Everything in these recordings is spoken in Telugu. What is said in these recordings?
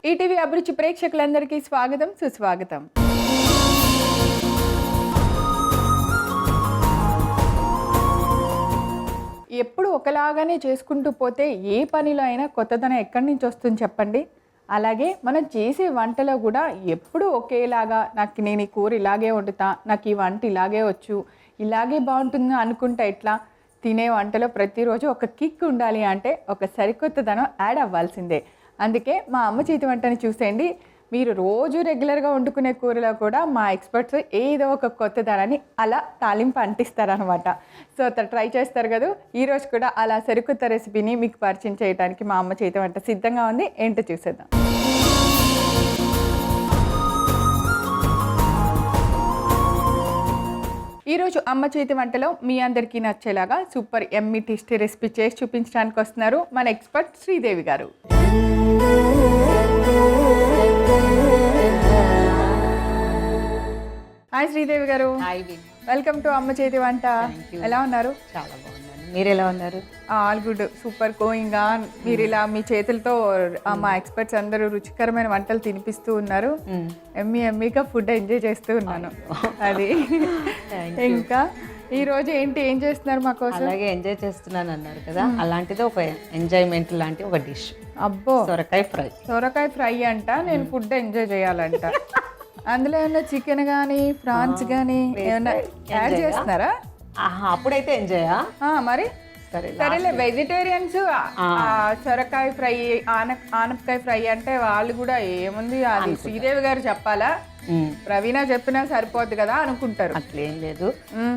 ఈటీవీ అభిరుచి ప్రేక్షకులందరికీ స్వాగతం సుస్వాగతం. ఎప్పుడు ఒకలాగానే చేసుకుంటూ పోతే ఏ పనిలో అయినా కొత్తదనం ఎక్కడి నుంచి వస్తుంది చెప్పండి. అలాగే మనం చేసే వంటలో కూడా ఎప్పుడు ఒకేలాగా నేను ఈ కూర ఇలాగే వండుతా, నాకు ఈ వంట ఇలాగే వచ్చు, ఇలాగే బాగుంటుంది అనుకుంటా ఎట్లా? తినే వంటలో ప్రతిరోజు ఒక కిక్ ఉండాలి అంటే ఒక సరికొత్తదనం యాడ్ అవ్వాల్సిందే. అందుకే మా అమ్మ చేతి వంటని చూసేయండి. మీరు రోజు రెగ్యులర్గా వండుకునే కూరలో కూడా మా ఎక్స్పర్ట్స్ ఏదో ఒక కొత్తదనాన్ని అలా తాలింపు అంటిస్తారనమాట. సో ట్రై చేస్తారు కదా. ఈరోజు కూడా అలా సరికొత్త రెసిపీని మీకు పరిచయం చేయడానికి మా అమ్మ చేతి వంట సిద్ధంగా ఉంది. ఏంటో చూసేద్దాం. ఈరోజు అమ్మ చేతి వంటలో మీ అందరికీ నచ్చేలాగా సూపర్ ఎమ్మీ టేస్టీ రెసిపీ చేసి చూపించడానికి వస్తున్నారు మన ఎక్స్పర్ట్ శ్రీదేవి గారు. హాయ్ శ్రీదేవి గారు. వెల్కమ్ టు అమ్మ చేతి వంట. ఎలా ఉన్నారు? చాలా బాగున్నాను. మీరు ఎలా ఉన్నారు? All good, super going on. మీరు ఇలా మీ చేతులతో మా ఎక్స్పర్ట్స్ అందరూ రుచికరమైన వంటలు తినిపిస్తూ ఉన్నారు. ఎమ్మీగా ఫుడ్ ఎంజాయ్ చేస్తూ ఉన్నాను. అది ఇంకా ఈ రోజు ఏం చేస్తున్నారు మా కోసం? అలాగే ఎంజాయ్ చేస్తున్నాను అన్నారు కదా, అలాంటిది ఒక ఎంజాయ్మెంట్ లాంటి ఒక డిష్. అబ్బో, సొరకాయ ఫ్రై అంట. నేను ఫుడ్ ఎంజాయ్ చేయాలంట. అందులో ఏమన్నా చికెన్ కానీ ప్రాన్స్ కానీ ఏమన్నా యాడ్ చేస్తున్నారా? అప్పుడైతే ఎంజాయా? మరి సరేలే. వెజిటేరియన్స్ సొరకాయ ఫ్రై, ఆనపకాయ ఫ్రై అంటే వాళ్ళు కూడా ఏముంది, అది శ్రీదేవి గారు చెప్పాలా, ప్రవీణ చెప్పినా సరిపోద్ది కదా అనుకుంటారు. అట్లేం లేదు,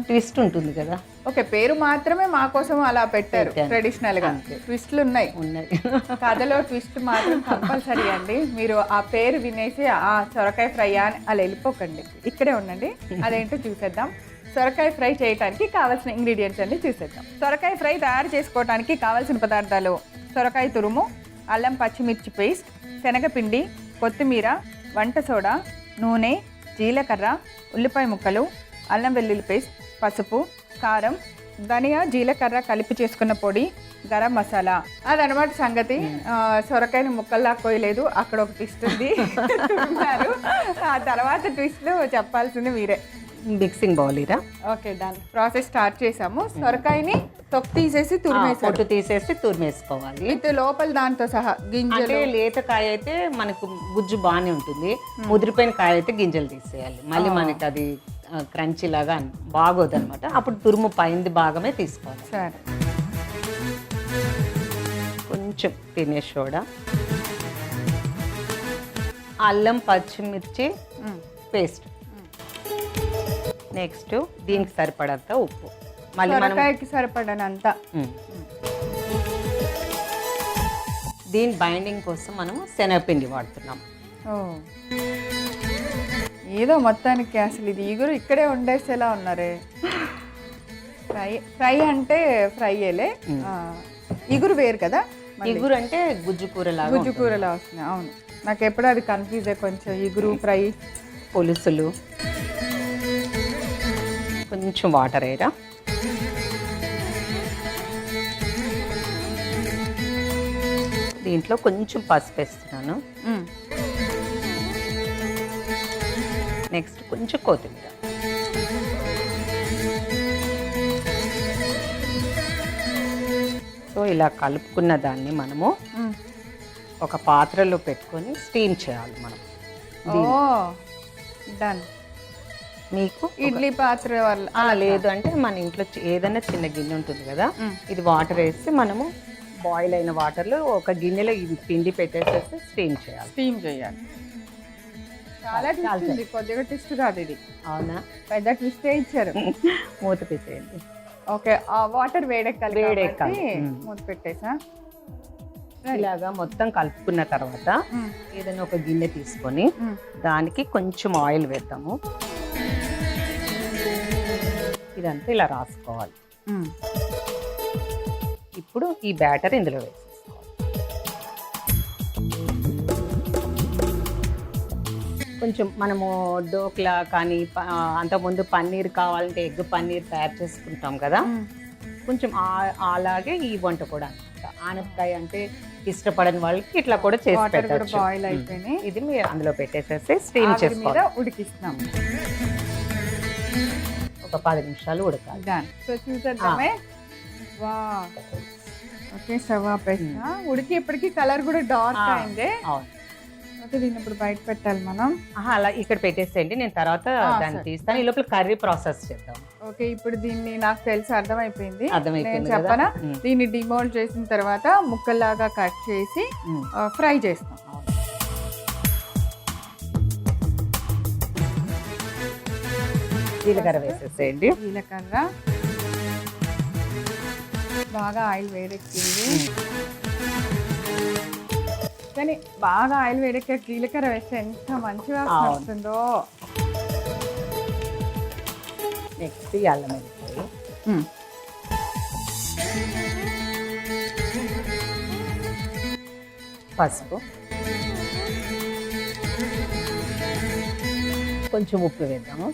ట్విస్ట్ ఉంటుంది కదా. ఓకే, పేరు మాత్రమే మా కోసం అలా పెట్టారు. ట్రెడిషనల్ గా ట్విస్ట్లు ఉన్నాయి. కథలో ట్విస్ట్ మాత్రం కంపల్సరీ అండి. మీరు ఆ పేరు వినేసి ఆ సొరకాయ ఫ్రై అని అలా వెళ్ళిపోకండి, ఇక్కడే ఉండండి. అదేంటో చూసేద్దాం. సొరకాయ ఫ్రై చేయడానికి కావాల్సిన ఇంగ్రీడియంట్స్ అన్ని చూసేద్దాం. సొరకాయ ఫ్రై తయారు చేసుకోవడానికి కావాల్సిన పదార్థాలు: సొరకాయ తురుము, అల్లం పచ్చిమిర్చి పేస్ట్, శనగపిండి, కొత్తిమీర, వంట సోడా, నూనె, జీలకర్ర, ఉల్లిపాయ ముక్కలు, అల్లం వెల్లుల్లి పేస్ట్, పసుపు, కారం, ధనియా జీలకర్ర కలిపి చేసుకున్న పొడి, గరం మసాలా. అదనమాట సంగతి. సొరకాయని ముక్కల్లా కోయలేదు, అక్కడ ఒక ట్విస్ట్ ఉంది. ఆ తర్వాత ట్విస్ట్లు చెప్పాల్సింది మీరే. మిక్సింగ్ బౌల్ ఇరా. Okay, done. ప్రాసెస్ స్టార్ట్ చేసాము. సొరకాయని తొక్కు తీసేసి తురిమేసుకోవాలి. విత్ లోపల దాంతో సహా గింజలు. లేత కాయ అయితే మనకు గుజ్జు బాగానే ఉంటుంది, ముదిరిపోయిన కాయ అయితే గింజలు తీసేయాలి. మళ్ళీ మనకి అది క్రంచీ లాగా బాగోదు అనమాట. అప్పుడు తురుము పైంది భాగమే తీసుకోవాలి. సరే, కొంచెం తినే సోడా, అల్లం పచ్చిమిర్చి పేస్ట్, నెక్స్ట్ దీనికి సరిపడంత ఉప్పు, మళ్ళీ సొరకాయకి సరిపడనంత. దీని బైండింగ్ కోసం మనము శనగపిండి వాడుతున్నాం. ఏదో మొత్తానికి అసలు ఇది ఈగురు ఇక్కడే ఉండేసేలా ఉన్నారే. ఫ్రై అంటే ఫ్రైయేలే, ఇగురు వేరు కదా. ఇగురు అంటే గుజ్జు కూరలా వస్తుంది. అవును, నాకు ఎప్పుడు అది కన్ఫ్యూజ్ కొంచెం. ఇగురు ఫ్రై, పులుసులు. కొంచెం వాటర్ వేయరా. దీంట్లో కొంచెం పసుపు వేస్తున్నాను. నెక్స్ట్ కొంచెం కొత్తిమీర. సో ఇలా కలుపుకున్న దాన్ని మనము ఒక పాత్రలో పెట్టుకొని స్టీమ్ చేయాలి మనం. డన్. మీకు ఇడ్లీ పాత్ర వల్ల లేదు అంటే మన ఇంట్లో ఏదైనా చిన్న గిన్నె ఉంటుంది కదా, ఇది వాటర్ వేసి మనము బాయిల్ అయిన వాటర్లో ఒక గిన్నెలో ఇది పిండి పెట్టేసేసి స్టీమ్ చేయాలి. చాలా ట్విస్ట్, కొద్దిగా ట్విస్ట్ కాదు ఇది. అవునా? పెద్ద ట్విస్టే ఇచ్చారు. మూత పెట్టేయండి. ఓకే, ఆ వాటర్ వేడెక్కాలి. మూత పెట్టేసా. ఇలాగా మొత్తం కలుపుకున్న తర్వాత ఏదైనా ఒక గిన్నె తీసుకొని దానికి కొంచెం ఆయిల్ వేద్దాము. ఇదంతా ఇలా రాసుకోవాలి. ఇప్పుడు ఈ బ్యాటర్ ఇందులో వేసేసుకోవాలి. కొంచెం మనము డోక్లా కానీ అంతకుముందు పన్నీర్ కావాలంటే ఎగ్ పన్నీర్ తయారు చేసుకుంటాం కదా, కొంచెం అలాగే ఈ వంట కూడా అనమాట. ఆనపకాయ అంటే ఇష్టపడని వాళ్ళకి ఇట్లా కూడా చేసి వాటర్ కూడా పెట్టచ్చు. బాయిల్ అయిపోయినాయి. ఇది మీరు అందులో పెట్టేసేసి స్టీమ్ ఆవిరి మీద చేసుకోవాలి. ఉడికిస్తున్నాం. ఒక 10 నిమిషాలు ఉడకాలి. డన్. సో చూసేద్దామే. వా ఓకే, స్టవ్ ఆపేస్తా. ఉడికి ఇప్పటికి కలర్ కూడా డార్క్ అయింది. అవును. ఓకే, దీన్ని ఇప్పుడు బయట పెట్టాలి మనం. అలా ఇక్కడ పెట్టేసేయండి, నేను తర్వాత దాన్ని తీస్తాను. ఈ లోపల కర్రీ ప్రాసెస్ చేద్దాం. ఓకే, ఇప్పుడు దీన్ని నాకు తెలిసి అర్థమైపోయింది. అర్థమైపోయింది నేను చెప్పనా? కదా? దీన్ని డిమోల్డ్ చేసిన తర్వాత ముక్కల్లాగా కట్ చేసి ఫ్రై చేస్తాం. జీలకర్ర వేసేసేయండి. జీలకర్ర బాగా ఆయిల్ వేడెక్కింది. కానీ బాగా ఆయిల్ వేడెక్కే జీలకర్ర వేస్తే ఎంత మంచి వాసన వస్తుందో. నెక్స్ట్ అల్లం వెల్లుల్లి, పసుపు, కొంచెం ఉప్పు వేద్దాము.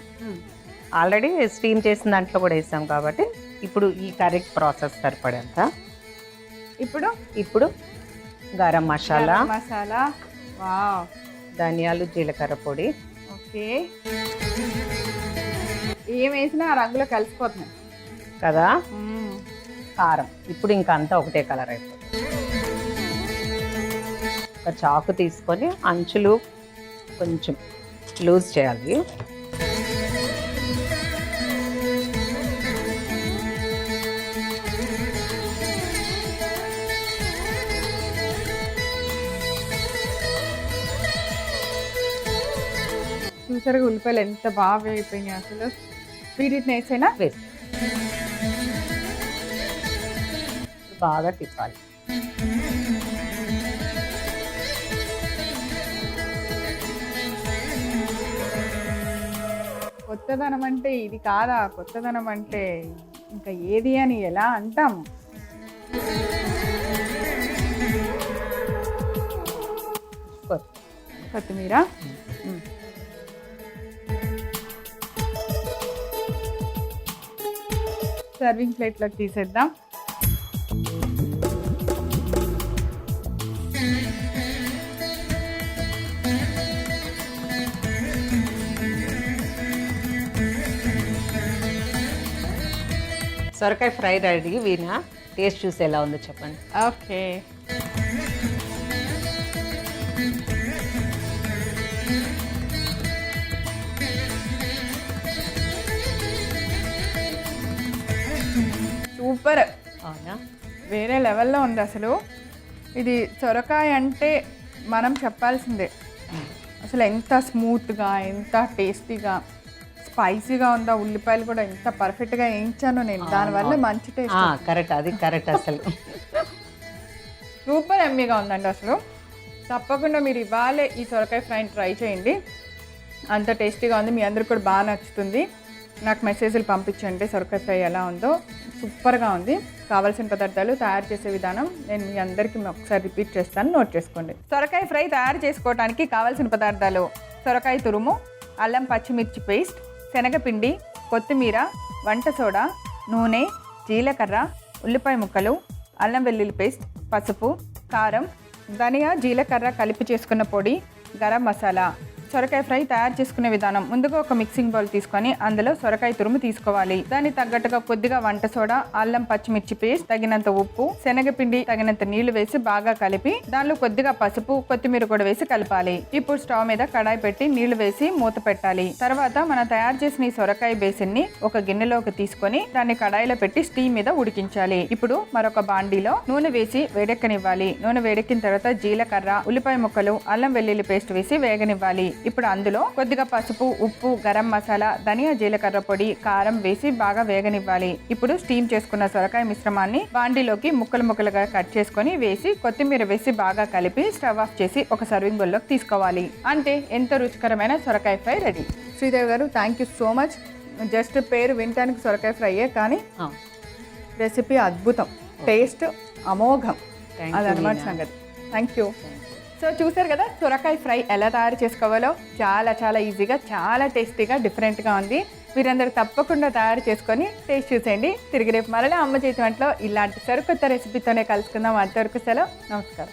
ఆల్రెడీ స్టీమ్ చేసిన దాంట్లో కూడా వేసాం కాబట్టి ఇప్పుడు ఈ కర్రీ ప్రాసెస్ సరిపడేంత. ఇప్పుడు గరం మసాలా, వావ్, ధనియాలు, జీలకర్ర పొడి. ఓకే, ఏం వేసినా ఆ రంగులో కలిసిపోతున్నాయి కదా. కారం ఇప్పుడు ఇంకా అంతా ఒకటే కలర్ అయిపోతుంది. ఒక చాకు తీసుకొని అంచులు కొంచెం లూజ్ చేయాలి. చూసారుగా ఉల్లిపాయలు ఎంత బాగా వేగిపోయినాయి. అసలు వీటిని వేసేనా? వేసి బాగా తిప్పాలి. కొత్తదనం అంటే ఇది కాదా? కొత్తదనం అంటే ఇంకా ఏది అని ఎలా అంటాము? కొత్తిమీర, సర్వింగ్ ప్లేట్లోకి తీసేద్దాం. సొరకాయ ఫ్రై రెడీ. వీణ టేస్ట్ చూసి ఎలా ఉందో చెప్పండి. Okay, super. అవునా? వేరే లెవెల్లో ఉంది అసలు. ఇది సొరకాయ అంటే మనం చెప్పాల్సిందే. అసలు ఎంత స్మూత్గా, ఎంత టేస్టీగా, స్పైసీగా ఉందా. ఉల్లిపాయలు కూడా ఎంత పర్ఫెక్ట్గా వేయించాను నేను, దానివల్ల మంచి టేస్ట్. కరెక్ట్, అది కరెక్ట్. అసలు సూపర్ ఎమ్మీగా ఉందండి అసలు. తప్పకుండా మీరు ఇవాళే ఈ సొరకాయ ఫ్రైని ట్రై చేయండి. అంత టేస్టీగా ఉంది, మీ అందరికి కూడా బాగా నచ్చుతుంది. నాకు మెసేజ్లు పంపించండి సొరకాయ ఫ్రై ఎలా ఉందో. సూపర్గా ఉంది. కావాల్సిన పదార్థాలు, తయారు చేసే విధానం నేను మీ అందరికీ ఒకసారి రిపీట్ చేస్తాను, నోట్ చేసుకోండి. సొరకాయ ఫ్రై తయారు చేసుకోవడానికి కావాల్సిన పదార్థాలు: సొరకాయ తురుము, అల్లం పచ్చిమిర్చి పేస్ట్, శనగపిండి, కొత్తిమీర, వంట సోడా, నూనె, జీలకర్ర, ఉల్లిపాయ ముక్కలు, అల్లం వెల్లుల్లి పేస్ట్, పసుపు, కారం, ధనియా జీలకర్ర కలిపి చేసుకున్న పొడి, గరం మసాలా. సొరకాయ ఫ్రై తయారు చేసుకునే విధానం: ముందుగా ఒక మిక్సింగ్ బౌల్ తీసుకొని అందులో సొరకాయ తురుము తీసుకోవాలి. దానికి తగ్గట్టుగా కొద్దిగా వంట సోడా, అల్లం పచ్చిమిర్చి పేస్ట్, తగినంత ఉప్పు, శనగపిండి, తగినంత నీళ్లు వేసి బాగా కలిపి దానిలో కొద్దిగా పసుపు, కొత్తిమీర కూడా వేసి కలపాలి. ఇప్పుడు స్టవ్ మీద కడాయి పెట్టి నీళ్లు వేసి మూత పెట్టాలి. తర్వాత మనం తయారు చేసిన ఈ సొరకాయ బేసిన్ ని ఒక గిన్నెలోకి తీసుకొని దాన్ని కడాయిలో పెట్టి స్టీమ్ మీద ఉడికించాలి. ఇప్పుడు మరొక బాండీలో నూనె వేసి వేడెక్కనివ్వాలి. నూనె వేడెక్కిన తర్వాత జీలకర్ర, ఉల్లిపాయ ముక్కలు, అల్లం వెల్లుల్లి పేస్ట్ వేసి వేగనివ్వాలి. ఇప్పుడు అందులో కొద్దిగా పసుపు, ఉప్పు, గరం మసాలా, ధనియా జీలకర్ర పొడి, కారం వేసి బాగా వేగనివ్వాలి. ఇప్పుడు స్టీమ్ చేసుకున్న సొరకాయ మిశ్రమాన్ని బాండీలోకి ముక్కలు ముక్కలుగా కట్ చేసుకొని వేసి కొత్తిమీర వేసి బాగా కలిపి స్టవ్ ఆఫ్ చేసి ఒక సర్వింగ్ బౌల్లోకి తీసుకోవాలి. అంతే, ఎంతో రుచికరమైన సొరకాయ ఫ్రై రెడీ. శ్రీదేవి గారు, thank you so much. Just పేరు వినటానికి సొరకాయ ఫ్రైయే, కానీ రెసిపీ అద్భుతం, టేస్ట్ అమోఘం. అదనమాట సంగతి. Thank you. సో చూసారు కదా సొరకాయ ఫ్రై ఎలా తయారు చేసుకోవాలో, చాలా చాలా ఈజీగా, చాలా టేస్టీగా, డిఫరెంట్గా ఉంది. మీరందరూ తప్పకుండా తయారు చేసుకొని టేస్ట్ చూసేయండి. తిరిగి రేపు మరలా అమ్మ చేతి వంటలో ఇలాంటి సరికొత్త రెసిపీతోనే కలుసుకుందాం. అంతవరకు సెలవు, నమస్కారం.